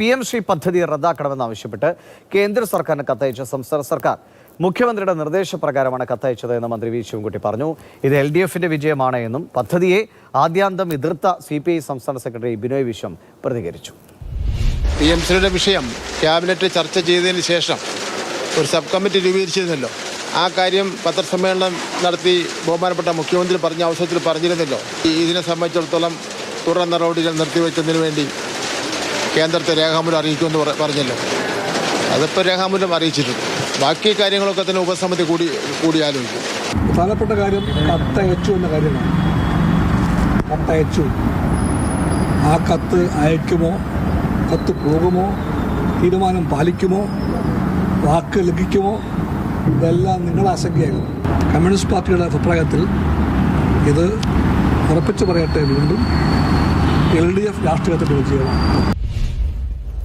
PM-ശ്രീ പദ്ധതി റദ്ദാക്കണമെന്നാവശ്യപ്പെട്ട് കേന്ദ്ര സർക്കാരിന് കത്തയച്ച സംസ്ഥാന സർക്കാർ മുഖ്യമന്ത്രിയുടെ നിർദ്ദേശപ്രകാരമാണ് കത്തയച്ചത് എന്ന് മന്ത്രി വി ശിവൻകുട്ടി പറഞ്ഞു. ഇത് LDF-ന്റെ വിജയമാണ് എന്നും പദ്ധതിയെ ആദ്യാന്തം എതിർത്ത CPI സംസ്ഥാന സെക്രട്ടറി ബിനോയ് വിശ്വം പ്രതികരിച്ചു. PM-ശ്രീയുടെ വിഷയം ക്യാബിനറ്റ് ചർച്ച ചെയ്തതിന് ശേഷം ഒരു സബ് കമ്മിറ്റി രൂപീകരിച്ചിരുന്നല്ലോ. ആ കാര്യം പത്രസമ്മേളനം നടത്തി ബഹുമാനപ്പെട്ട മുഖ്യമന്ത്രി പറഞ്ഞ അവസരത്തിൽ പറഞ്ഞിരുന്നല്ലോ. ഇതിനെ സംബന്ധിച്ചിടത്തോളം തുടർ നടപടികൾ നിർത്തിവെച്ചതിന് വേണ്ടി കേന്ദ്രത്തെ രേഖാമൂലം അറിയിക്കുമെന്ന് പറഞ്ഞല്ലോ. അതിപ്പോൾ രേഖാമൂലം അറിയിച്ചിട്ടുണ്ട്. ബാക്കി കാര്യങ്ങളൊക്കെ തന്നെ ഉപസമിതി കൂടി ആലോചിക്കും. പ്രധാനപ്പെട്ട കാര്യം കത്തയച്ചു എന്ന കാര്യമാണ്. കത്തയച്ചു, ആ കത്ത് അയക്കുമോ, കത്ത് പോകുമോ, തീരുമാനം പാലിക്കുമോ, വാക്ക് ലംഘിക്കുമോ, ഇതെല്ലാം നിങ്ങളുടെ ആശങ്കയാകും. കമ്മ്യൂണിസ്റ്റ് പാർട്ടിയുടെ അഭിപ്രായത്തിൽ ഇത് ഉറപ്പിച്ചു പറയട്ടെ, വീണ്ടും LDF രാഷ്ട്രീയത്തിൻ്റെ വിജയമാണ്.